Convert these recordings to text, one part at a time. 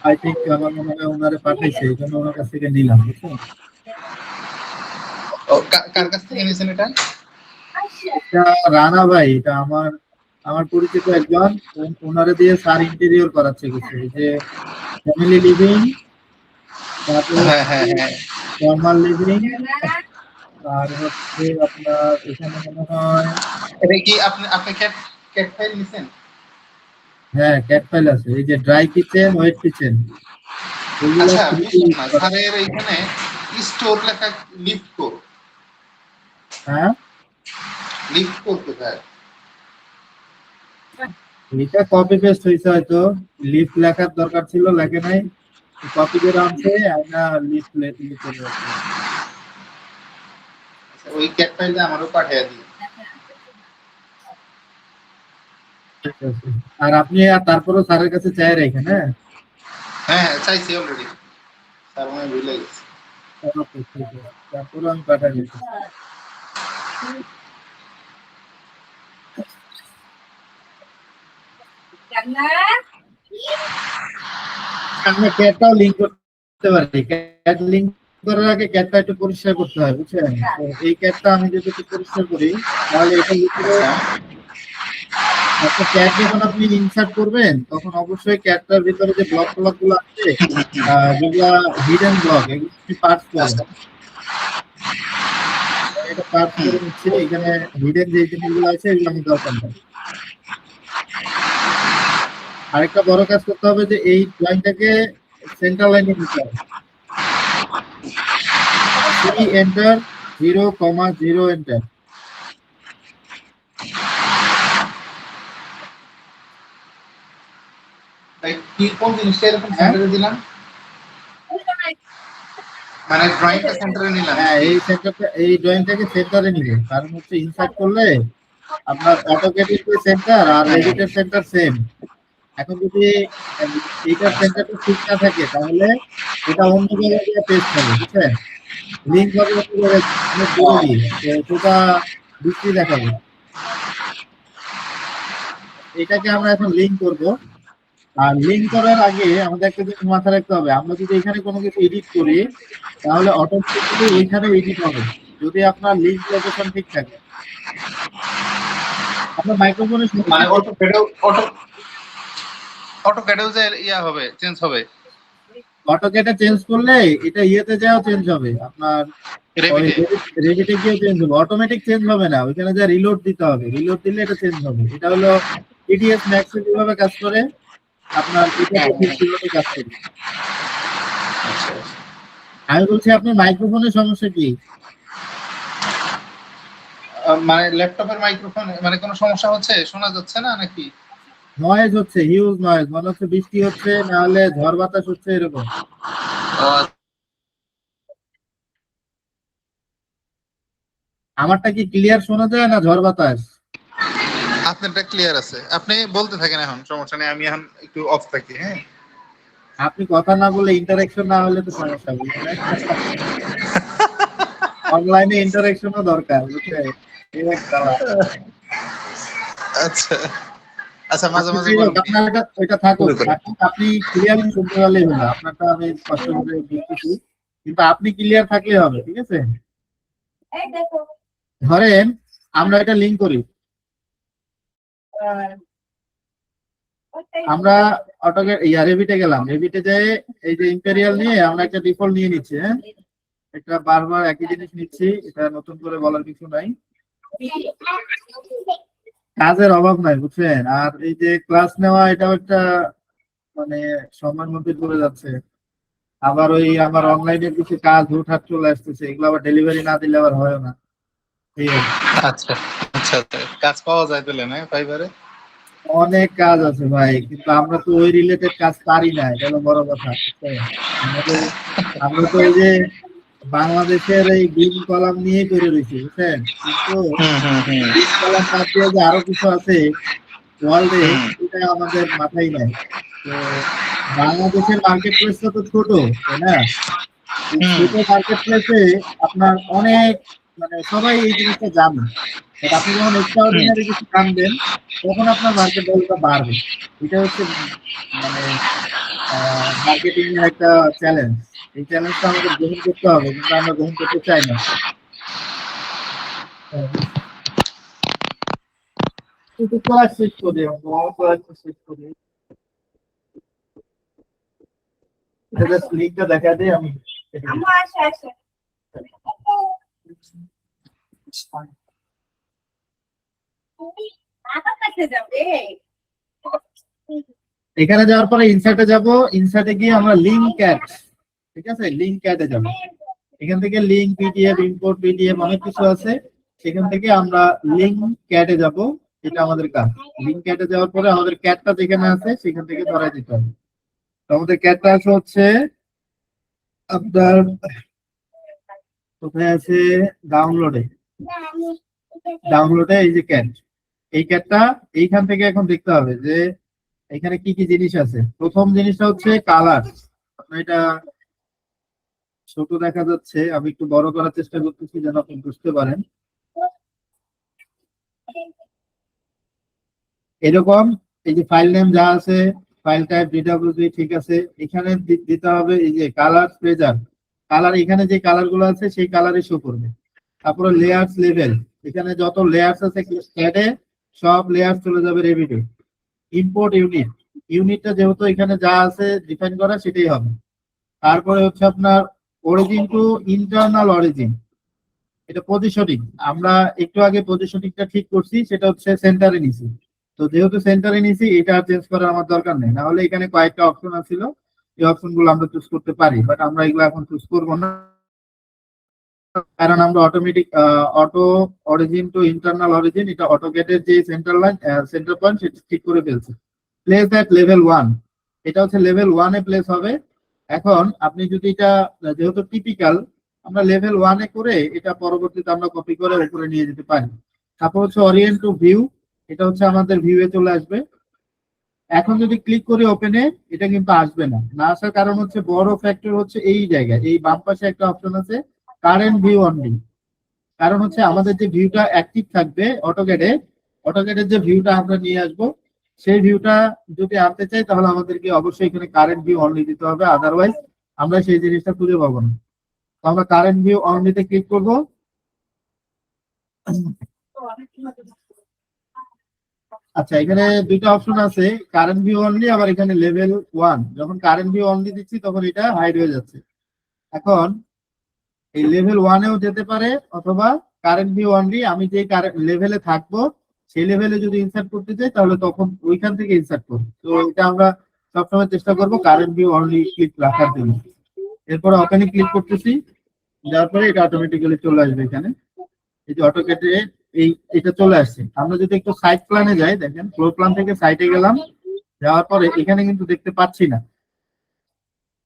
I think আমার মনে হয় ওনারে পাঠাইছে, এই জন্য ওনার কাছ থেকে নিলাম, বুঝছেন? কার কাছ থেকে নিয়েছেন এটা? এটা রানা ভাই, এটা আমার আমার পরিচিত একজন, ওনারে দিয়ে স্যার ইন্টেরিয়র করাচ্ছে কিছু, এই যে ফ্যামিলি লিভিং, তারপর হ্যাঁ হ্যাঁ হ্যাঁ, ফর্মাল লিভিং, আর হচ্ছে আপনার এখানে মনে হয়, এটা কি আপনি আপনি ক্যাট ক্যাট ফাইল নিছেন? হ্যাঁ ক্যাট ফাইল আছে, এই যে ড্রাই কিচেন, ওয়েট কিচেন, এগুলো আচ্ছা ফ্রি বুঝলাম ইউজ না, করা। স্যারের এখানে স্টোর লেখা, লিফট কোর, হ্যাঁ, লিফট কোর কোথায়? এটা কপি পেস্ট হয়েছে হয়তো, লিফট লেখার দরকার ছিল, লেখে নাই, কপি করে আনছে, আমরা লিফট লিখে রাখছি। আচ্ছা, ওই ক্যাট ফাইলটা আমারও পাঠিয়ে দিন। ঠিক আছে। আর আপনি আর তারপরেও স্যারের কাছে চাই রাখেন, হ্যাঁ? হ্যাঁ হ্যাঁ, চাইছি অলরেডি, স্যার মনে হয় ভুলে গেছে। ওকে, ঠিক আছে, তারপরে আমি পাঠাই দিচ্ছি। আমরা ক্যাটটাও লিঙ্ক করতে পারি, ক্যাট লিঙ্ক করার আগে ক্যাটটা একটু পরিষ্কার করতে হয়, বুঝছেন? তো এই ক্যাটটা আমি যদি একটু পরিষ্কার করি, তাহলে এটার ভিতরে আচ্ছা একটা ক্যাট যখন আপনি ইনসার্ট করবেন, তখন অবশ্যই ক্যাটটার ভিতরে যে ব্লক ব্লক গুলো আছে, যেগুলা হিডেন ব্লক, এগুলো আপনি পার্স করবেন। আচ্ছা, এটা পার্স হুম, করে নিচ্ছে, এখানে হিডেন যে জিনিসগুলো আছে এগুলো আমি দরকার নেই। আরেকটা বড় কাজ করতে হবে যে এই লাইনটাকে সেন্টার লাইনে নিতে হবে। C enter, 0,0 enter. তাই কি কোন জিনিসটা এরকম হ্যাঁ, সেন্টারে দিলাম, মানে ড্রয়িংটা সেন্টারে নিলাম হ্যাঁ, নাকি? এই সেন্টারটা, এই ড্রয়িংটাকে সেন্টারে নিবে, কারণ হচ্ছে ইনসার্ট করলে আপনার অটোক্যাডের যে সেন্টার আর হ্যাঁ রেভিটের সেন্টার সেম। এখন যদি এইটার সেন্টারটা ঠিক না থাকে, তাহলে এটা অন্য জায়গায় গিয়ে পেস্ট হবে, বুঝছেন? লিঙ্ক হবে অন্য জায়গায়, অনেক দূরে হ্যাঁ, গিয়ে, তো সেটা বিশ্রী দেখাবে। এটাকে আমরা এখন লিঙ্ক করব। আর লিঙ্ক করার আগে আমাদের একটা জিনিস মাথায় রাখতে হবে, আমরা যদি এখানে কোনো কিছু এডিট করি, তাহলে অটোমেটিক্যালি ওইখানে এডিট হবে, যদি আপনার লিঙ্ক লোকেশন ঠিক থাকে। আপনার মাইক্রোফোনের সমস্যা মানে কি? অটো ক্যাডেও যে ইয়া হবে, চেঞ্জ হবে অটোক্যাডে চেঞ্জ করলে এটা ইয়েতে যাও চেঞ্জ হবে, আপনার ওই রেভিটে? রেভিটে গিয়ে চেঞ্জ হবে, অটোমেটিক চেঞ্জ হবে না, ওইখানে যা রিলোড দিতে হবে, রিলোড দিলে এটা চেঞ্জ হবে। এটা হলো ইডিএস ম্যাক্স যেভাবে কাজ করে, আপনার হ্যাঁ এটাতে ঠিক হ্যাঁ, সেভাবে কাজ করবে। আচ্ছা, আমি বলছি আপনার মাইক্রোফোনের সমস্যা কি? মানে ল্যাপটপের মাইক্রোফোন, মানে কোনো সমস্যা হচ্ছে, শোনা যাচ্ছে না নাকি? নয়েজ হচ্ছে, হিউজ নয়েজ, মনে হচ্ছে বৃষ্টি হচ্ছে, না হলে ঝড় বাতাস হচ্ছে, এরকম। ও, আমারটা কি ক্লিয়ার শোনা যায় না ঝড় বাতাস? আপনারটা ক্লিয়ার আছে, আপনি বলতে থাকেন, এখন সমস্যা নেই, আমি এখন একটু অফ থাকি, হ্যাঁ। আপনি কথা না বলে, ইন্টারেকশন না হলে তো সমস্যা, বুঝলেন? অনলাইনে ইন্টারেকশনও দরকার, বুঝলেন? এই এক জ্বালা। আচ্ছা আচ্ছা, মাঝে আপনি মাঝে যাই হোক, বলুন, কি আপনার ওইটা থাকুক শুরু করেন। থাকুক, আপনি ক্লিয়ারলি শুনতে পারলেই হলো, আপনারটা আমি স্পষ্ট করে বুঝতেছি, কিন্তু আপনি ক্লিয়ার থাকলে হবে, ঠিক আছে? ধরেন আমরা এটা লিঙ্ক করি, আমরা অটোকে রেভিটে গেলাম, রেভিটে যেয়ে এই যে ইম্পেরিয়াল নিয়ে আমরা একটা ডিফল্ট নিয়ে নিচ্ছি, হ্যাঁ? এটা বারবার একই জিনিস নিচ্ছি, এটা নতুন করে বলার কিছু নাই, কাজের অভাব নাই, বুঝছেন? আর এই যে ক্লাস নেওয়া, এটাও একটা মানে সময়ের মধ্যে চলে যাচ্ছে। আবার ওই আমার অনলাইনে কিছু কাজ হুটহাট চলে আসতেছে, এগুলো আবার ডেলিভারি না দিলে আবার হয় না, এই আর কি। আচ্ছা আচ্ছা আচ্ছা, কাজ পাওয়া যায় তাহলে না ফাইবারে? অনেক কাজ আছে ভাই, কিন্তু আমরা তো ওই রিলেটেড কাজ পারি না, এটা হলো বড় কথা, বুঝছেন? আমাদের, আমরা তো এই যে বাংলাদেশের এই ডিম কলাম নিয়ে করে রয়েছি, বুঝছেন? কিন্তু হুম হুম হুম ডিম কলাম বাদ দিয়ে যে আরো কিছু আছে ওয়ার্ল্ডে, হুম এটা আমাদের মাথায় নাই। তো বাংলাদেশের মার্কেট প্লেসটা তো ছোট, তাই না? এই হুম ছোট মার্কেট প্লেসে আপনার অনেক, মানে সবাই এই জিনিসটা জানে, বাট আপনি যখন এক্সট্রা হুম, অর্ডিনারি কিছু জানবেন, তখন আপনার মার্কেট ভ্যালুটা বাড়বে। এটা হচ্ছে মানে মার্কেটিং এর একটা চ্যালেঞ্জ। এই চ্যালেঞ্জটা আমাদের গ্রহণ করতে হবে, কিন্তু আমরা গ্রহণ করতে চাই না। একটু ক্লাস শেষ করি, ক্লাস শেষ করি। এটা জাস্ট লিংকটা দেখা দিই আমি। এখানে যাওয়ার পরে ইনসার্টে যাব, ইনসার্টে গিয়ে আমরা লিংক অ্যাড, ঠিক আছে, লিংক অ্যাডে যাব। এখান থেকে লিংক পিডিএফ, ইম্পোর্ট পিডিএফ অনেক কিছু আছে, সেখান থেকে আমরা লিংক ক্যাটে যাব। এটা আমাদের কাজ। লিংক ক্যাটে যাওয়ার পরে আমাদের ক্যাটটা যেখানে আছে সেখান থেকে ধরাই দিতে হবে। তো আমাদের ক্যাটটা আছে হচ্ছে আপনার কোথায় আছে, ডাউনলোডে। ডাউনলোডে এই যে ক্যাট, এই ক্যাটটা এইখান থেকে এখন দেখতে হবে যে এখানে কি কি জিনিস আছে। প্রথম জিনিসটা হচ্ছে কালার। এটা ছোট দেখা যাচ্ছে, আমি একটু বড় করার চেষ্টা করতেছি যেন আপনি বুঝতে পারেন। এরকম এই যে ফাইল নেম যা আছে, ফাইল টাইপ ডিডব্লিউজি, ঠিক আছে। এখানে দিতে হবে এই যে কালার প্রেজার, কালার এখানে যে কালার গুলো আছে সেই কালারই শো করবে। তারপরে লেয়ার্স লেভেল, এখানে যত লেয়ার্স আছে ক্যাডে সব লেয়ার চলে যাবে রেভিডে। ইম্পোর্ট ইউনিট, ইউনিটটা যেহেতু এখানে যা আছে ডিফাইন করা সেটাই হবে। তারপরে হচ্ছে আপনার অরিজিন টু ইন্টারনাল অরিজিন, এটা পজিশনিং। আমরা একটু আগে পজিশনিংটা ঠিক করছি, সেটা হচ্ছে সেন্টারে নিছি। তো যেহেতু সেন্টারে নিছি, এটা আর চেঞ্জ করার আমার দরকার নেই। না হলে এখানে কয়েকটা অপশন আছিল, এই অপশন গুলো আমরা চুজ করতে পারি, বাট আমরা এগুলো এখন চুজ করবো না, কারণ আমরা automatic auto origin to internal origin, এটা অটোকেটের যে সেন্টার লাইন, সেন্টার পয়েন্ট, সেটা ঠিক করে ফেলছে। প্লেস এট লেভেল 1, এটা হচ্ছে লেভেল 1 এ প্লেস হবে। এখন আপনি যদি এটা, যেহেতু টিপিক্যাল, আমরা লেভেল 1 এ করে এটা পরবর্তীতে আমরা কপি করে উপরে নিয়ে যেতে পারি। তারপর হচ্ছে অরিয়েন্ট টু ভিউ, এটা হচ্ছে আমাদের ভিউ এ চলে আসবে। এখন যদি ক্লিক করি ওপেনে, এটা কিন্তু আসবে না। না আসার কারণ হচ্ছে বড় ফ্যাক্টর হচ্ছে এই জায়গায়, এই বাম পাশে একটা অপশন আছে কারেন্ট ভিউ অনলি। কারণ হচ্ছে আমাদের যে ভিউটা অ্যাক্টিভ থাকবে অটোক্যাডে, অটোক্যাডের যে ভিউটা আমরা নিয়ে আসবো, সেই ভিউটা যদি আনতে চাই তাহলে আমাদেরকে অবশ্যই এখানে কারেন্ট ভিউ অনলি দিতে হবে, আদারওয়াইজ আমরা সেই জিনিসটা খুঁজে পাবো না। তো আমরা কারেন্ট ভিউ অনলিতে ক্লিক করব। আচ্ছা, এখানে দুইটা অপশন আছে, কারেন্ট ভিউ অনলি, আবার এখানে লেভেল 1। যখন কারেন্ট ভিউ অনলি দিচ্ছি তখন এটা হাইড হয়ে যাচ্ছে। এখন এই লেভেল 1 এও যেতে পারে, অথবা কারেন্ট ভিউ অনলি, আমি যে লেভেলে থাকবো সেই লেভেলে যদি ইনসার্ট করতে চাই তাহলে তখন ওইখান থেকে ইনসার্ট করবো। তো এটা আমরা সবসময় চেষ্টা করবো কারেন্ট ভিউ অনলি ক্লিক রাখার জন্য। এরপরে ওপেনে ক্লিক করতেছি, যার পরে এটা অটোমেটিক্যালি চলে আসবে এখানে। এই যে অটোকেটে এই এটা চলে আসছে। আমরা যদি একটু সাইড প্ল্যানে যাই, দেখেন ফ্লোর প্ল্যান থেকে সাইডে গেলাম, যাওয়ার পরে এখানে কিন্তু দেখতে পাচ্ছি না।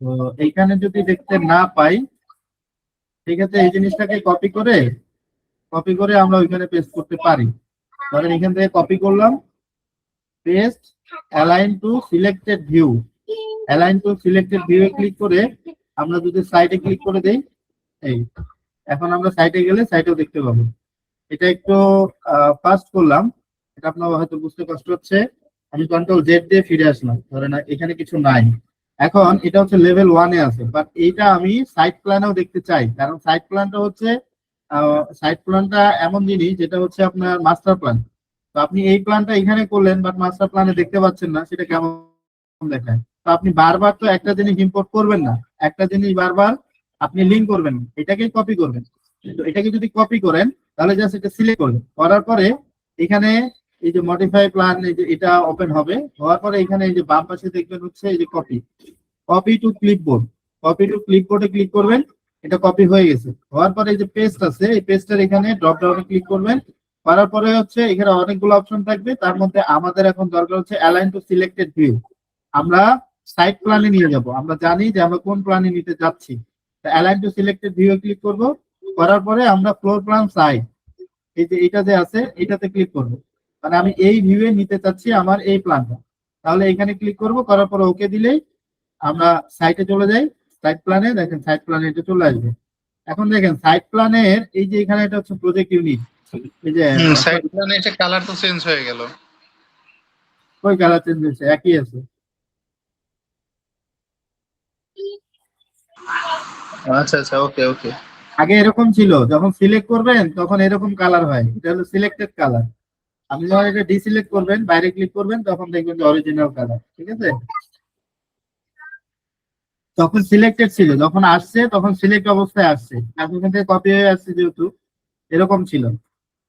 তো এইখানে যদি দেখতে না পাই, ঠিক আছে, এই জিনিসটাকে কপি করে আমরা ওইখানে পেস্ট করতে পারি। ধরেন এখান থেকে কপি করলাম, paste, align to selected view, align to selected view এ ক্লিক করে আমরা যদি সাইডে ক্লিক করে দেই, এই এখন আমরা সাইডে গেলে সাইডেও দেখতে পাবো। এটা একটু ফাস্ট করলাম, এটা আপনার হয়তো বুঝতে কষ্ট হচ্ছে। আমি কন্ট্রোল জেড দিয়ে ফিরে আসলাম, ধরেন এখানে কিছু নাই। এখন এটা হচ্ছে লেভেল 1 এ আছে, বাট এইটা আমি সাইড প্ল্যানেও দেখতে চাই, কারণ সাইড প্ল্যানটা হচ্ছে সাইড প্ল্যানটা এমন জিনিস যেটা হচ্ছে আপনার মাস্টার প্ল্যান। তো আপনি এই প্ল্যানটা এখানে করলেন, বাট মাস্টার প্ল্যানে দেখতে পাচ্ছেন না, সেটা কেমন দেখায়? তো আপনি বারবার তো একটা জিনিস ইম্পোর্ট করবেন না, একটা জিনিস বারবার আপনি লিঙ্ক করবেন, এটাকেই কপি করবেন। তো এটাকে যদি কপি করেন তাহলে জাস্ট এটা সিলেক্ট করবেন, করার পরে এখানে এই যে মডিফাই প্ল্যান, এই যে এটা ওপেন হবে, হওয়ার পরে এখানে এই যে বাম পাশে দেখবেন হচ্ছে এই যে copy to clipboard, copy to ক্লিপবোর্ডে ক্লিক করবেন। এটা কপি হয়ে গেছে। হওয়ার পরে এই যে পেস্ট আছে, এই পেস্টের এখানে ড্রপ ডাউনে ক্লিক করবেন। করার পরে হচ্ছে এখানে অনেকগুলো অপশন থাকবে, তার মধ্যে আমাদের এখন দরকার হচ্ছে অ্যালাইন টু সিলেক্টেড ভিউ। আমরা সাইড প্ল্যানে নিয়ে যাব, আমরা জানি যে আমরা কোন প্ল্যানে নিতে যাচ্ছি। অ্যালাইন টু সিলেক্টেড ভিউ এ ক্লিক করব। করার পরে আমরা ফ্লোর প্ল্যান সাইড, এই যে এটা যে আছে এটাতে ক্লিক করব, মানে আমি এই ভিউ এ নিতে চাচ্ছি আমার এই প্ল্যানটা। তাহলে এখানে ক্লিক করব, করার পরে ওকে দিলেই আমরা সাইটে চলে যাই। সাইড প্ল্যানে দেখেন, সাইড প্ল্যানে এটা চলে আসবে। এখন দেখেন সাইড প্ল্যানের এই যে এখানে এটা হচ্ছে প্রজেক্ট ইউনিট, এই যে সাইড প্ল্যানে এটা কালার তো চেঞ্জ হয়ে গেল। ওই কালার চেঞ্জ হয়েছে, একই আছে। আচ্ছা আচ্ছা, ওকে ওকে। আগে এরকম ছিল, যখন সিলেক্ট করবেন তখন এরকম কালার হয়, এটা হলো সিলেক্টেড কালার। আপনি যখন এটা ডিসিলেক্ট করবেন, বাইরে ক্লিক করবেন, তখন দেখবেন যে অরিজিনাল কালার। ঠিক আছে, তখন সিলেক্টেড ছিল, যখন আসছে তখন সিলেক্ট অবস্থায় আসছে, এখন এখান থেকে কপি হয়ে আসছে যেহেতু এরকম ছিল,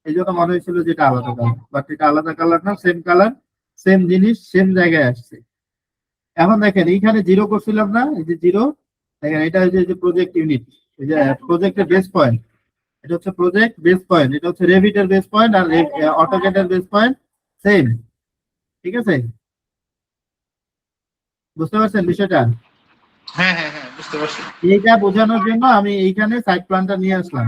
এই জন্য মনে হয়েছিল যেটা আলাদা কালার, বাট এটা আলাদা কালার না, সেম কালার, সেম জিনিস, সেম জায়গায় আসছে। এখন দেখেন এইখানে জিরো করছিলাম না, এই যে জিরো, দেখেন এটা হচ্ছে যে প্রজেক্ট ইউনিট, এই যে প্রজেক্টের বেস পয়েন্ট, এটা হচ্ছে প্রজেক্ট বেস পয়েন্ট, এটা হচ্ছে রেভিটের বেস পয়েন্ট, আর অটোক্যাডের বেস পয়েন্ট সেম। ঠিক আছে, বুঝতে পারছেন বিষয়টা? হ্যাঁ হ্যাঁ হ্যাঁ, বুঝতে পারছি। এইটা বোঝানোর জন্য আমি এইখানে সাইড প্ল্যানটা নিয়ে আসলাম।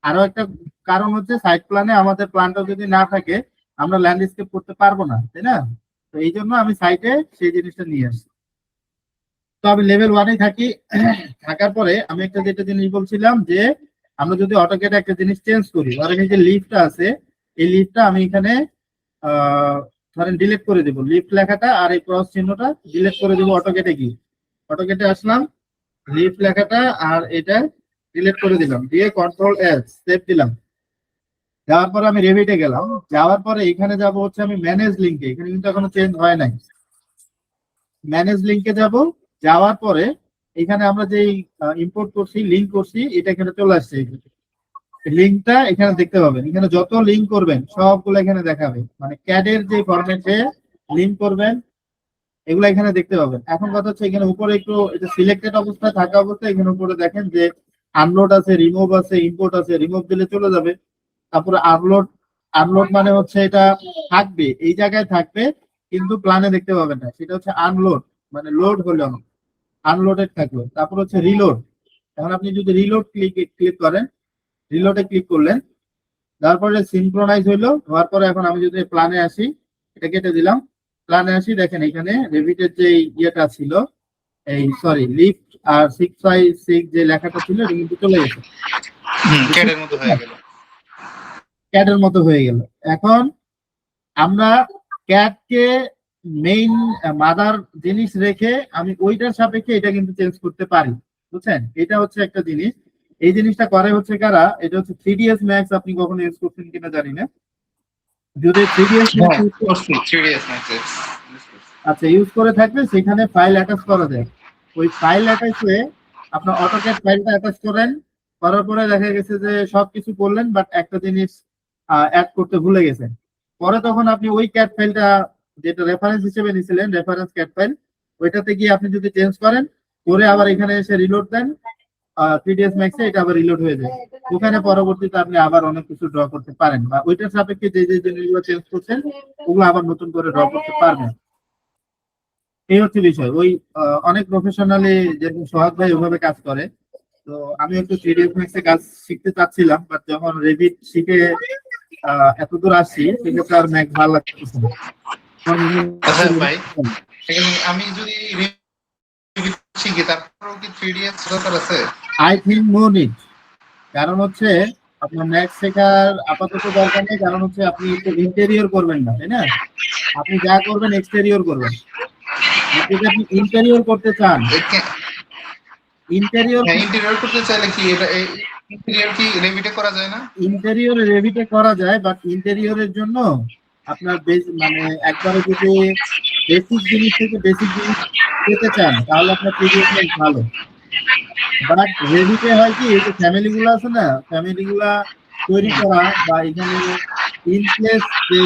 আরো একটা কারণ হচ্ছে সাইড প্ল্যানে আমাদের প্ল্যানটা যদি না থাকে আমরা ল্যান্ডস্কেপ করতে পারবো না, তাই না? তো এই জন্য আমি সাইটে সেই জিনিসটা নিয়ে আসছি। তো আমি লেভেল ওয়ানে থাকি, থাকার পরে আমি একটা যেটা জিনিস বলছিলাম যে আমরা যদি অটোক্যাডে একটা জিনিস চেঞ্জ করি, ধরেন এই যে লিফটটা আছে, এই লিফটটা আমি এখানে ধরেন ডিলিট করে দিব, লিফট লেখাটা আর এই ক্রস চিহ্নটা ডিলিট করে দিব অটোক্যাডে গিয়ে। অটোক্যাডে আসলাম, লিফট লেখাটা আর এটা ডিলিট করে দিলাম, দিয়ে কন্ট্রোল এস সেভ দিলাম। যাওয়ার পরে আমি রেভিটে গেলাম, যাওয়ার পরে এখানে যাব হচ্ছে আমি ম্যানেজ লিঙ্কে, এখানে কিন্তু এখনো চেঞ্জ হয় নাই। ম্যানেজ লিঙ্কে যাব, যাওয়ার পরে এখানে আমরা যে ইম্পোর্ট করছি, লিঙ্ক করছি, এটা এখানে চলে আসছে। লিঙ্কটা এখানে দেখতে পাবেন, এখানে যত লিঙ্ক করবেন সবগুলো এখানে দেখাবে, মানে ক্যাডের যে ফরম্যাটে লিঙ্ক করবেন এগুলো এখানে দেখতে পাবেন। এখন কথা হচ্ছে এখানে উপরে একটু এটা সিলেক্টেড অবস্থায় থাকা অবস্থায় এখানে উপরে দেখেন যে আনলোড আছে, রিমুভ আছে, ইম্পোর্ট আছে, রিমুভ দিলে চলে যাবে। তারপরে আপলোড, আনলোড মানে হচ্ছে এটা থাকবে এই জায়গায় থাকবে কিন্তু প্ল্যানে দেখতে পাবেন না, সেটা হচ্ছে আনলোড, মানে লোড হলো না, আনলোডেড থাকলো। তারপর হচ্ছে রিলোড, এখন আপনি যদি রিলোড ক্লিক করেন, রিলোডে ক্লিক করলেন, তারপরে সিনক্রোনাইজ হইলো, হওয়ার পরে এখন আমি যদি প্ল্যানে আসি, এটা কেটে দিলাম, প্ল্যানে আসি, দেখেন এখানে রেভিটের যে ইয়েটা ছিল, এই সরি লিফট আর 656 যে লেখাটা ছিল এটা কিন্তু চলে গেছে, ক্যাডের মতো হয়ে গেল। ক্যাটের মতো হয়ে গেল। এখন আমরা ক্যাটকে মেইন মাদার জিনিস রেখে আমি ওইটার সাপেক্ষে এটা কিন্তু চেঞ্জ করতে পারি, বুঝছেন? এটা হচ্ছে একটা জিনিস, এই জিনিসটা করে হচ্ছে কারা, এটা হচ্ছে 3ds ম্যাক্স, আপনি কখনো ইউজ করছেন কিনা জানি না, যদি 3ds হ্যাঁ, ম্যাক্স করছি 3ds ম্যাক্সে। আচ্ছা ইউজ করে থাকলে সেখানে ফাইল অ্যাটাচ করা যায়। ওই ফাইল অ্যাটাচে আপনার অটোক্যাড ফাইলটা অ্যাটাচ করেন, করার পরে দেখা গেছে যে সবকিছু করলেন বাট একটা জিনিস অ্যাড করতে ভুলে গেছেন, পরে তখন আপনি ওই ক্যাট ফাইলটা যেটা রেফারেন্স হিসেবে নিয়েছিলেন, রেফারেন্স ক্যাট ফাইল, ওইটাতে গিয়ে আপনি যদি চেঞ্জ করেন, করে আবার এখানে এসে রিলোড দেন 3ds ম্যাক্সে, এটা আবার রিলোড হয়ে যায়। ওখানে পরবর্তীতে আপনি আবার অনেক কিছু ড্র করতে পারেন, বা ওইটার সাপেক্ষে যে যে জিনিসগুলো চেঞ্জ করছেন ওগুলো আবার নতুন করে ড্র করতে পারবেন। এই হচ্ছে বিষয়। ওই অনেক প্রফেশনালি যেরকম সোহাগ ভাই ওভাবে কাজ করে, তো আমি একটু 3ds ম্যাক্সে কাজ শিখতে চাচ্ছিলাম, বাট যখন রেভিট শিখে এতদূর আসছি সেক্ষেত্রে আর ম্যাক্স ভালো লাগতেছে না। আচ্ছা ভাই, আমি যদি শিখি তারপরেও কি 3ds দরকার আছে? আই থিঙ্ক নো নিড, কারণ হচ্ছে আপনার ম্যাক্স শেখার আপাতত দরকার নেই, কারণ হচ্ছে আপনি ইন্টেরিয়র করবেন না, তাই না? আপনি যা করবেন এক্সটেরিয়র করবেন। যদি আপনি ইন্টেরিয়র করতে চান, ইন্টেরিয়র ইন্টেরিয়র করতে চাইলে কি এটা ইন্টেরিয়র কি রেভিটে করা যায় না? ইন্টেরিয়র রেভিটে করা যায়, বাট ইন্টেরিয়রের জন্য আপনার মানে একবারে যদি বেসিক জিনিস থেকে বেসিক জিনিস পেতে চান তাহলে আপনার 3ds ম্যাক্স ভালো। বাট রেভিটে হয় কি, এই যে ফ্যামিলি গুলো আছে না, ফ্যামিলি গুলা তৈরি করা বা এখানে ইনপ্লেস যে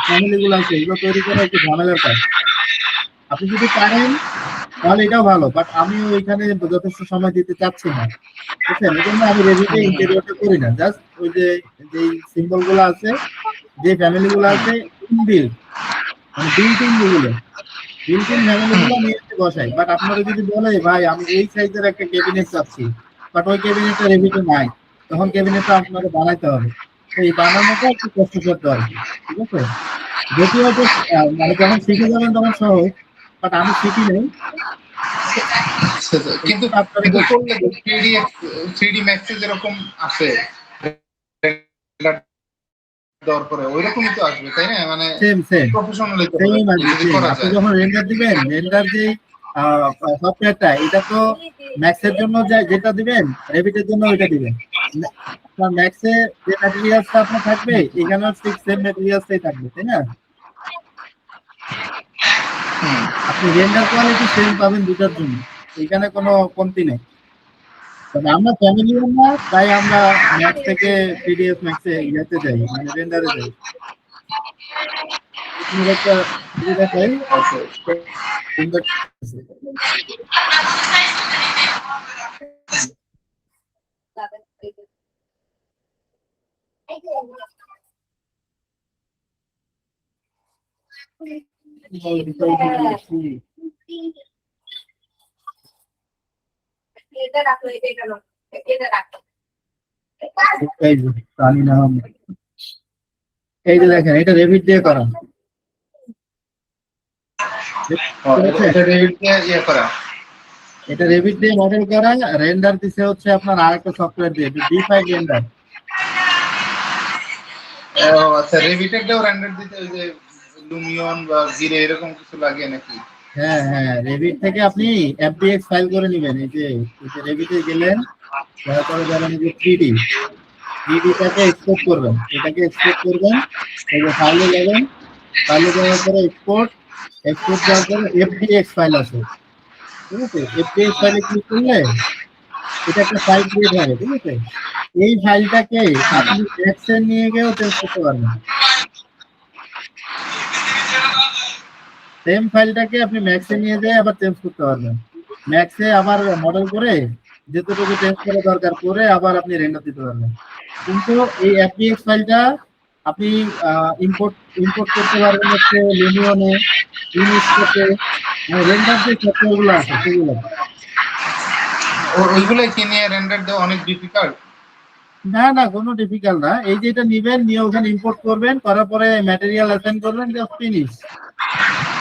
ফ্যামিলি গুলো আছে এগুলো তৈরি করা একটু ঝামেলার কাজ। আপনি যদি পারেন তাহলে এটাও ভালো, বাট আমিও এখানে যথেষ্ট সময় দিতে চাচ্ছি না, বুঝছেন? এই জন্য আমি রেভিটে ইন্টেরিয়রটা করি না, জাস্ট ওই যে যে সিম্বল গুলো আছে, যে ফ্যামিলি গুলো আছে ইনবিল্ট, মানে বিল্ট ইন যেগুলো, বিল্ট ইন ফ্যামিলি গুলো নিয়ে এসে বসাই। বাট আপনারা যদি বলে ভাই আমি এই সাইজের একটা ক্যাবিনেট চাচ্ছি, বাট ওই ক্যাবিনেটটা রেভিটে নাই, তখন ক্যাবিনেটটা আপনাকে বানাইতে হবে। তো এই বানানোটা একটু কষ্টসাধ্য আর কি, ঠিক আছে? যেটি হয়তো মানে যখন শিখে যাবেন তখন সহজ, বাট আমি শিখি নেই। কিন্তু আপনারা কিন্তু করলে 3D ম্যাক্সে যেরকম আসে দেওয়ার পরে ওইরকমই তো আসবে, তাই না? মানে সেম সেম প্রফেশনাল সেম আসবে, সেম। আপনি যখন রেন্ডার দিবেন, রেন্ডার যে সফটওয়্যারটা এটা তো ম্যাক্সের জন্য যেটা দিবেন রেভিটের জন্য ওইটা দিবেন। ম্যাক্সে যে ম্যাটেরিয়ালসটা আপনার থাকবে এখানেও ঠিক সেম ম্যাটেরিয়ালসটাই থাকবে, তাই না? আপনি রেন্ডার কোয়ালিটি সেম পাবেন দুটার জন্য, এখানে কোনো কমতি নেই। তবে আমরা ফ্যামিলিয়ার না, তাই আমরা ম্যাক্স থেকে পিডিএফ ম্যাক্সে ইয়েতে যাই, মানে রেন্ডারে যাই। একটা সুবিধা পাই render এই যে জানি না আমি। এই যে দেখেন এটা রেভিট দিয়ে করা। এটা রেভিট দিয়ে ইয়ে করা। এটা রেভিট দিয়ে মডেল করা, রেন্ডার দিছে হচ্ছে আপনার আরেকটা সফটওয়্যার দিয়ে, ডিফাই রেন্ডার। ও আচ্ছা, রেভিটেরটাও রেন্ডার দিতে ওই যে লুমিয়ন বা জিরে এরকম কিছু লাগে নাকি? হ্যাঁ হ্যাঁ, রেভিট থেকে আপনি এফবিএক্স ফাইল করে নেবেন। এই যে রেভিটে গেলেন, তারপরে যাবেন এই যে 3D টাকে এক্সপোর্ট করবেন, এটাকে এক্সপোর্ট করবেন। এই যে ফাইলে যাবেন, ফাইলে যাওয়ার পরে এক্সপোর্ট যাওয়ার পরে এফবিএক্স ফাইল আছে, ঠিক আছে? এফবিএক্স ফাইলে ক্লিক করলে এটা একটা ফাইল ক্রিয়েট হবে, ঠিক আছে? এই ফাইলটাকে আপনি ম্যাক্সে নিয়ে গিয়েও চেঞ্জ করতে পারবেন। সেম ফাইলটাকে আপনি ম্যাক্সে নিয়ে যেয়ে আবার চেঞ্জ করতে পারবেন। ম্যাক্সে আবার মডেল করে যেতটুকু চেঞ্জ করা দরকার করে আবার আপনি রেন্ডার দিতে পারবেন। কিন্তু এই এফবিএক্স ফাইলটা আপনি ইম্পোর্ট করতে পারবেন হচ্ছে লুমিয়নে, ইনস্টেটে, রেন্ডার যে সফটওয়্যারগুলো আছে সেগুলো। ওইগুলো কি নিয়ে রেন্ডার দেওয়া অনেক ডিফিকাল্ট? না না, কোনো ডিফিকাল্ট না। এই যেটা নিবেন, নিয়ে ওখানে ইম্পোর্ট করবেন, করার পরে ম্যাটেরিয়াল অ্যাসাইন করবেন, জাস্ট ফিনিশ।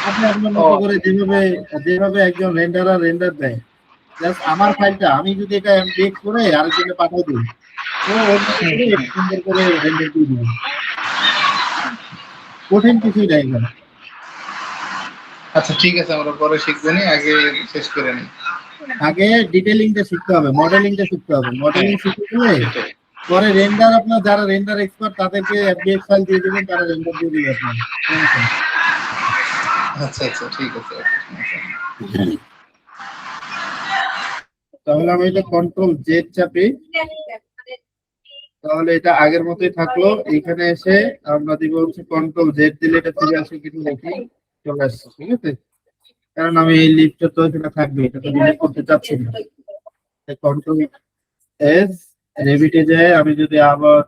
আপনি আপনার মতো করে যেভাবে একজন রেন্ডারার রেন্ডার দেয়, জাস্ট আমার ফাইলটা আমি যদি এটা এমপিএক্স করে আরেকজনে পাঠিয়ে দিই, ও ওর মতো করে সুন্দর করে রেন্ডার দিয়ে দিবে। কঠিন কিছুই নাই এখানে। আচ্ছা ঠিক আছে, আমরা পরে শিখবো নি, আগে শেষ করে নিই। আগে ডিটেইলিংটা শিখতে হবে, মডেলিংটা শিখতে হবে। মডেলিং শিখে গেলে পরে রেন্ডার, আপনার যারা রেন্ডার এক্সপার্ট তাদেরকে এফবিএক্স ফাইল দিয়ে দিবেন, তারা রেন্ডার দিয়ে দিবে আপনার। আচ্ছা আচ্ছা ঠিক আছে। তাহলে আমি এটা কন্ট্রোল জেড চাপি, তাহলে এটা আগের মতোই থাকলো। এখানে এসে আমরা দিব হচ্ছে কন্ট্রোল জেড, দিলে এটা ফিরে আসে কিছু দেখি চলে আসছে, ঠিক আছে? কারণ আমি এই লিস্টটা তো এখানে থাকবে, এটা তো ডিলিট করতে চাচ্ছি না। কন্ট্রোল এস, রেভিটে যায় আমি যদি আবার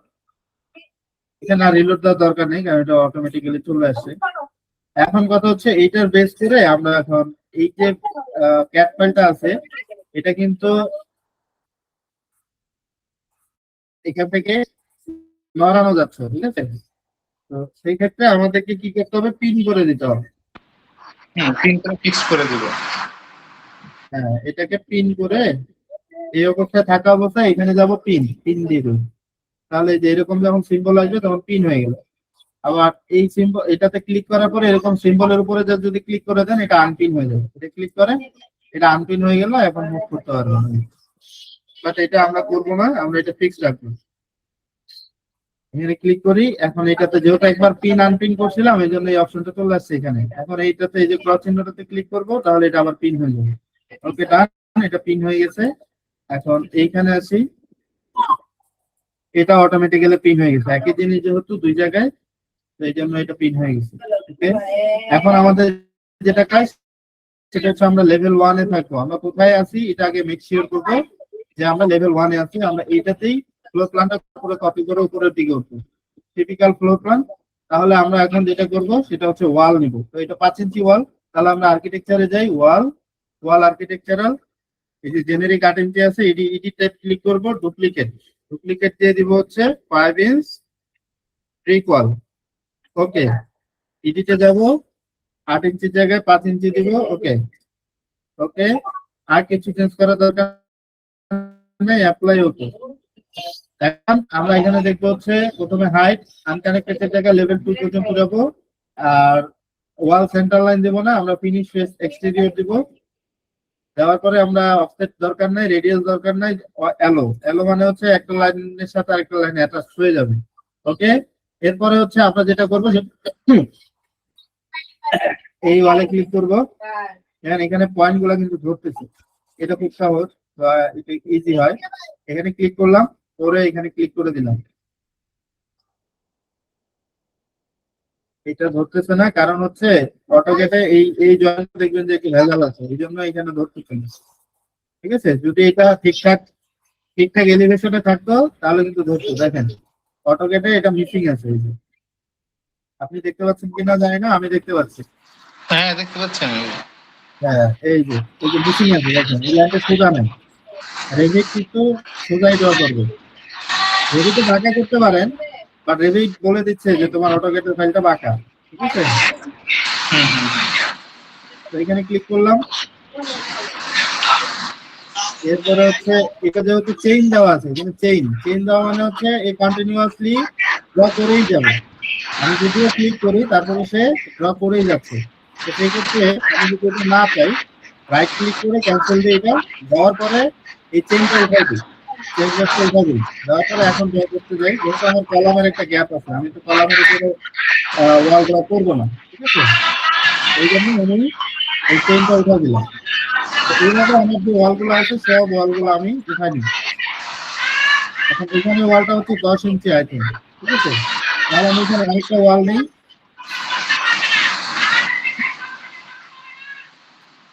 এখানে আর রিলোড দেওয়ার দরকার নেই, কারণ এটা অটোমেটিক্যালি চলে আসছে। এখন কথা হচ্ছে এইটার বেস করে আমরা এখন এই যে ক্যাট ফাইলটা আছে এটা কিন্তু এখান থেকে নড়ানো যাচ্ছে, ঠিক আছে? তো সেই ক্ষেত্রে আমাদেরকে কি করতে হবে, পিন করে দিতে হবে। পিনটা ফিক্স করে দিব। হ্যাঁ, এটাকে পিন করে এই অবস্থায় থাকা অবস্থায় এখানে যাব, পিন দিয়ে দেবো। তাহলে যে এরকম যখন সিম্বল আসবে তখন পিন হয়ে গেল। আবার এই সিম্বল, এটাতে ক্লিক করার পরে এরকম সিম্বলের উপরে যদি ক্লিক করে দেন এটা আনপিন হয়ে যাবে। এটা ক্লিক করেন, এটা আনপিন হয়ে গেল, এখন মুভ করতে পারবো না। বাট এটা আমরা করবো না, আমরা এটা ফিক্স রাখবো। এখানে ক্লিক করি, এখন এটাতে যেহেতু একবার পিন আনপিন করছিলাম এই জন্য এই অপশনটা চলে আসছে এখানে। এখন এইটাতে এই যে ক্রস চিহ্নটাতে ক্লিক করবো, তাহলে এটা আবার পিন হয়ে যাবে। ওকে ডান, এটা পিন হয়ে গেছে। এখন এইখানে আসি, এটা অটোমেটিক্যালি পিন হয়ে গেছে। একই জিনিস যেহেতু দুই জায়গায়, তো এই জন্য এটা পিন হয়ে গেছে। ওকে, এখন আমাদের যেটা কাজ সেটা হচ্ছে আমরা লেভেল 1 এ থাকবো। আমরা কোথায় আছি এটা আগে মেক শিওর করবো যে আমরা লেভেল 1 এ আছি। আমরা এইটাতেই ফ্লোর প্ল্যানটা পুরো কপি করে উপরের দিকে উঠবো, টিপিক্যাল ফ্লোর প্ল্যান। তাহলে আমরা এখন যেটা করব সেটা হচ্ছে ওয়াল নিব। তো এটা 5 ইঞ্চি ওয়াল। তাহলে আমরা আর্কিটেকচারে যাই, ওয়াল আর্কিটেকচারাল, এই যে জেনারিক 8 ইঞ্চি আছে, এডিটে ক্লিক করব, ডুপ্লিকেট দিয়ে দিব হচ্ছে 5 ইঞ্চ ব্রিক ওয়াল। ওকে, এডিটে যাব, 8 ইঞ্চির জায়গায় 5 ইঞ্চি দিব। ওকে ওকে, আর কিছু চেঞ্জ করার দরকার নেই, অ্যাপ্লাই। ওকে, এখন আমরা এখানে দেখবো হচ্ছে প্রথমে হাইট আনকানেক্টেড জায়গা লেভেল 2 পর্যন্ত যাবো। আর ওয়াল সেন্টার লাইন দেবো না, আমরা ফিনিশ ফেস এক্সটেরিয়র দিব। দেওয়ার পরে আমরা অফসেট দরকার নাই, রেডিয়াস দরকার নাই, অ্যালো অ্যালো মানে হচ্ছে একটা লাইনের সাথে আরেকটা লাইন অ্যাটাচ হয়ে যাবে। ওকে, এরপরে হচ্ছে আমরা যেটা করবো এই ওয়ালে ক্লিক করবো। এখানে পয়েন্ট গুলা কিন্তু ধরতেছে, এটা খুব সহজ বা এটা ইজি হয়। এখানে ক্লিক করলাম, করে এখানে ক্লিক করে দিলাম। এটা ধরতেছে না, কারণ হচ্ছে অটোকেটে এই জয়েন্ট দেখবেন যে একটু ভেজাল আছে, এই জন্য এখানে ধরতেছে না। ঠিক আছে, যদি এটা ঠিকঠাক ঠিকঠাক এলিভেশনে থাকতো তাহলে কিন্তু ধরতো। দেখেন অটোকেটে এটা মিসিং আছে, এই যে আপনি দেখতে পাচ্ছেন কিনা জানি না, আমি দেখতে পাচ্ছি। হ্যাঁ, দেখতে পাচ্ছেন। হ্যাঁ, এই যে মিসিং আছে, দেখেন এই লাইনটা সোজা নেই। রেভিট কিন্তু সোজাই ড্র করবে। রেভিটে বাঁকা করতে পারেন, বাট রেভিট বলে দিচ্ছে যে তোমার অটোকেটের ফাইলটা বাঁকা। ঠিক আছে, তো এখানে ক্লিক করলাম। এরপরে হচ্ছে এটা যেহেতু চেইন দেওয়া আছে, এখানে চেইন দেওয়া মানে হচ্ছে এই কন্টিনিউয়াসলি ড্র করেই যাবে। আমি যদিও ক্লিক করি তারপরে সে ড্র করেই যাচ্ছে। তো সেই ক্ষেত্রে আমি যদি এটা না চাই, রাইট ক্লিক করে ক্যান্সেল দিয়ে এটা দেওয়ার পরে এই চেইনটা উঠাই দিই, চেইন বক্সটা উঠাই দিই। দেওয়ার পরে এখন ড্র করতে যাই, যেহেতু আমার কলামের একটা গ্যাপ আছে, আমি তো কলামের উপরে ওয়াল ড্র করবো না। ঠিক আছে, এই জন্য আমি এই চেইনটা উঠাই দিলাম। তো এইভাবে আমার যে ওয়ালগুলো আছে সব ওয়ালগুলো আমি উঠাই নিই। এখন এখানে ওয়ালটা হচ্ছে 10 ইঞ্চি আই থিঙ্ক। ঠিক আছে, তাহলে আমি এখানে আরেকটা ওয়াল নেই,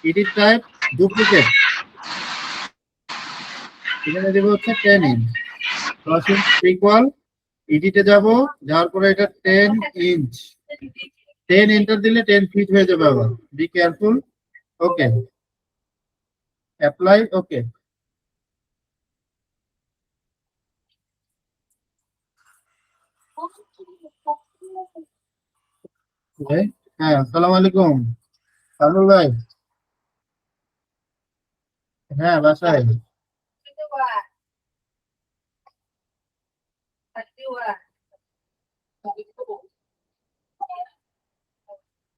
এডিট টাইপ ডুপ্লিকেট, এখানে দেবো হচ্ছে 10 ইঞ্চ। 10 ইঞ্চ ইকুয়াল, এডিটে যাব, যাওয়ার পরে এটা 10 ইঞ্চ, 10 এন্টার দিলে 10 ফিট হয়ে যাবে। আবার be careful. Okay, apply. Okay, হ্যাঁ, আসসালামু আলাইকুম কামরুল ভাই। হ্যাঁ, বাসায়।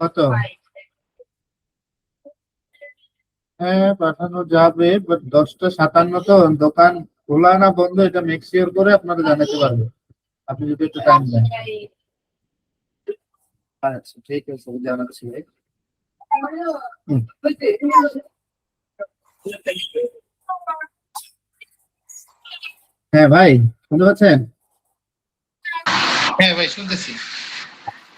কত? হ্যাঁ, পাঠানো যাবে, বাট 10টা 57 তো, দোকান খোলা না বন্ধ এটা মেক শিওর করে আপনারা জানাতে পারবেন, আপনি যদি একটু টাইম দেন। আচ্ছা, ঠিক আছে, জানাচ্ছি ভাই। হুম। হ্যাঁ ভাই, শুনতে পাচ্ছেন? হ্যাঁ ভাই, শুনতেছি।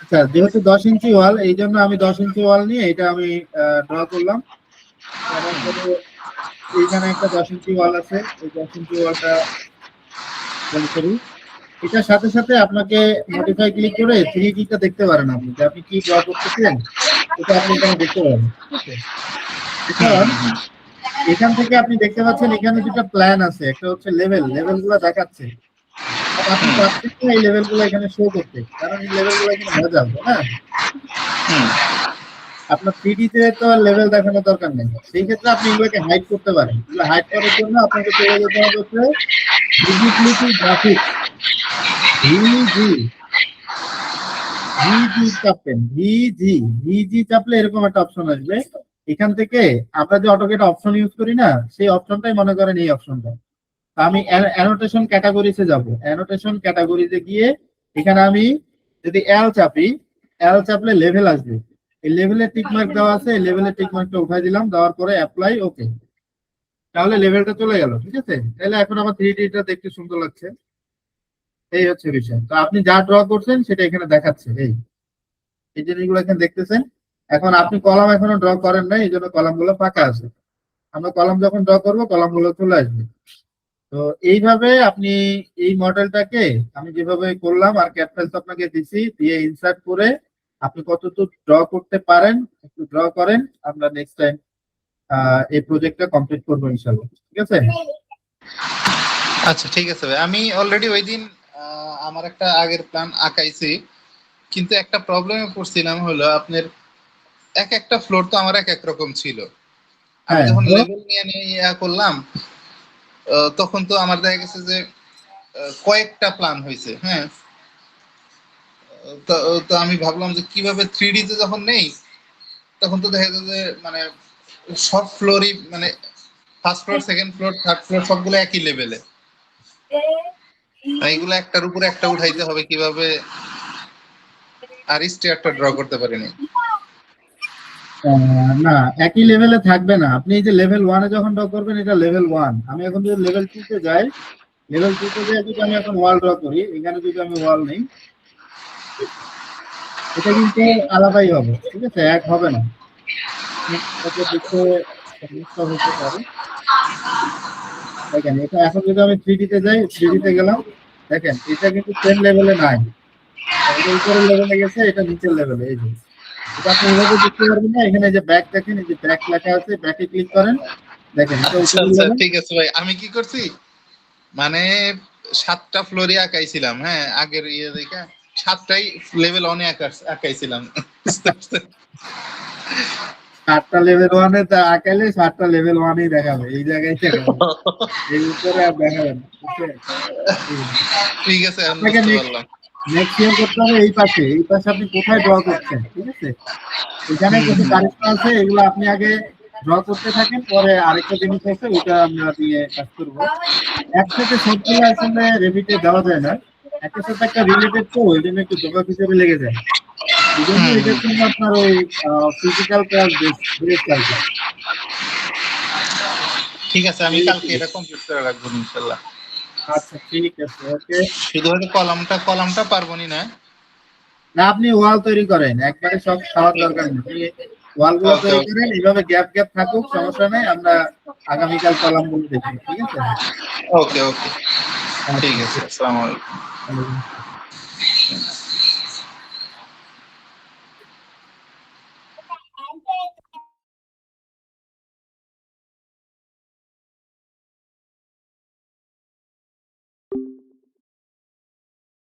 আচ্ছা, যেহেতু 10 ইঞ্চি ওয়াল, এই জন্য আমি 10 ইঞ্চি ওয়াল নিয়ে এটা আমি ড্র করলাম। করার পরে এইখানে একটা 10 ইঞ্চি ওয়াল আছে, এই 10 ইঞ্চি ওয়ালটা ড্র করি। এটার সাথে সাথে আপনাকে মডিফাই ক্লিক করে 3D টা দেখতে পারেন, আপনি যে আপনি কি ড্র করতেছেন এটা আপনি এখানে দেখতে পারেন। ঠিক আছে, এখন এখান থেকে আপনি দেখতে পাচ্ছেন এখানে দুটো প্ল্যান আছে, একটা হচ্ছে লেভেল গুলো দেখাচ্ছে। আর আপনি চাচ্ছেন না এই লেভেল গুলো এখানে শো করতে, কারণ এই লেভেল গুলো এখানে ভেজাল, তাই না? আপনার 3D তে তো লেভেল দেখানোর দরকার নেই, সেই ক্ষেত্রে আপনি এগুলোকে হাইড করতে পারেন। এগুলো হাইড করার জন্য আপনাকে চলে যেতে হবে হচ্ছে ভিজিবিলিটি গ্রাফিক্স, ভিজি ভিজি চাপবেন, ভিজি চাপলে এরকম একটা অপশন আসবে। এখান থেকে আমরা যে অটোকেট অপশন ইউজ করি না, সেই অপশনটাই মনে করেন এই অপশনটা। আমি অ্যানোটেশন ক্যাটাগরিতে যাব, অ্যানোটেশন ক্যাটাগরিতে গিয়ে এখানে আমি যদি এল চাপি, এল চাপলে লেভেল আসবে। এই লেভেলের টিক মার্ক দেওয়া আছে, এই লেভেলের টিক মার্কটা উঠাই দিলাম, দেওয়ার পরে অ্যাপ্লাই। ওকে, তাহলে লেভেলটা চলে গেল। ঠিক আছে, তাহলে এখন আমার 3D টা দেখতে সুন্দর লাগছে। এই হচ্ছে বিষয়। তো আপনি যা ড্র করছেন সেটা এখানে দেখাচ্ছে, এই এই জিনিসগুলো এখানে দেখতেছেন। এখন আপনি কলাম এখনো ড্র করেন নাই, এই জন্য কলাম গুলো ফাঁকা আছে। আমরা কলাম যখন ড্র করবো কলাম গুলো চলে আসবে। তো এইভাবে আপনি এই মডেলটাকে আমি যেভাবে করলাম আর ক্যাটফাইলস আপনাকে দিছি, দিয়ে ইনসার্ট করে আপনি কতটুকু ড্র করতে পারেন একটু ড্র করেন। আমরা নেক্সট টাইম এই প্রজেক্টটা কমপ্লিট করবো ইনশাআল্লাহ। ঠিক আছে? আচ্ছা, ঠিক আছে ভাই। আমি অলরেডি ওই দিন আমার একটা আগের প্ল্যান আঁকাইছি, কিন্তু একটা প্রবলেমে পড়ছিলাম, হলো আপনার এক একটা ফ্লোর তো আমার এক এক রকম ছিল। আমি হ্যাঁ, যখন তো লেভেল নিয়ে নিয়ে করলাম, তখন তো আমার দেখা গেছে যে কয়েকটা প্ল্যান হয়েছে। হ্যাঁ, তো আমি ভাবলাম যে কিভাবে 3D তে যখন নেই, তখন তো দেখা যায় যে মানে সব ফ্লোরই মানে first floor, second floor, third floor সবগুলো একই লেভেলে। এইগুলো একটার উপরে একটা উঠাইতে হবে কিভাবে, আর স্টেয়ারটা ড্র করতে পারিনি। না, একই লেভেলে থাকবে না। আপনি এই যে লেভেল 1 এ যখন ড্র করবেন, এটা লেভেল 1। আমি এখন যদি লেভেল 2 তে যাই, লেভেল 2 তে যাই যদি আমি এখন ওয়াল ড্র করি, এখানে যদি আমি ওয়াল নেই, এটা কিন্তু আলাদাই হবে, ঠিক আছে, এক হবে না। এটা দেখতে সমস্যা হতে পারে। দেখেন এটা এখন যদি আমি 3D তে যাই, 3D তে গেলাম, দেখেন এটা কিন্তু সেম লেভেলে নাই, এটা উপরের লেভেলে গেছে, এটা নিচের লেভেলে। এই যে এটা আপনি এভাবে দেখতে পারবেন না। এখানে যে ব্যাক দেখেন, এই যে ব্যাক লেখা আছে, ব্যাকে ক্লিক করেন, দেখেন এটা আচ্ছা উপরের আচ্ছা লেভেল। ঠিক আছে ভাই, আমি কি করছি মানে 7টা ফ্লোরই আঁকাইছিলাম, হ্যাঁ আগের ইয়ে দেখা 7টাই লেভেল 1 এ আঁকাইছিলাম। 7টা লেভেল 1 এ আঁকাইলে 7টা লেভেল 1 এই দেখাবে, এই জায়গায় দেখাবে, এই উপরে আর দেখাবে না, বুঝছেন? ঠিক আছে, এখন আপনাকে বুঝতে পারলাম। নেক্সট ইয়ার করতে হবে এই পাশে, এই পাশে আপনি কোথায় ড্র করছেন, ঠিক আছে, এখানে কিছু কারিশমা আছে, এগুলো আপনি আগে ড্র করতে থাকেন, পরে আরেকটা জিনিস আছে ওটা আমরা দিয়ে কাজ করবো। একসাথে সবগুলো আসলে রেভিটে দেওয়া যায় না, একটা সাথে একটা রিলেটেড, তো ওই জন্য একটু জবাব হিসেবে লেগে যায়। এই জন্য এটার জন্য আপনার ওই ফিজিক্যাল ক্লাস বেস্ট আর কি। ঠিক আছে, আমি কালকে এটা কমপ্লিট করে রাখবো ইনশাআল্লাহ। আচ্ছা ঠিক আছে, ওকে। শুধু হয়তো কলামটা পারবো নি না। না, আপনি ওয়াল তৈরি করেন, একবারে সব খাওয়ার দরকার নেই, আপনি ওয়াল গুলো ওকে তৈরি ওকে করেন, এইভাবে গ্যাপ গ্যাপ থাকুক, সমস্যা নেই, আমরা আগামীকাল কলাম গুলো দেখি, ঠিক আছে। ওকে ওকে, ঠিক আচ্ছা, আছে, আসসালামু আলাইকুম। ভালো।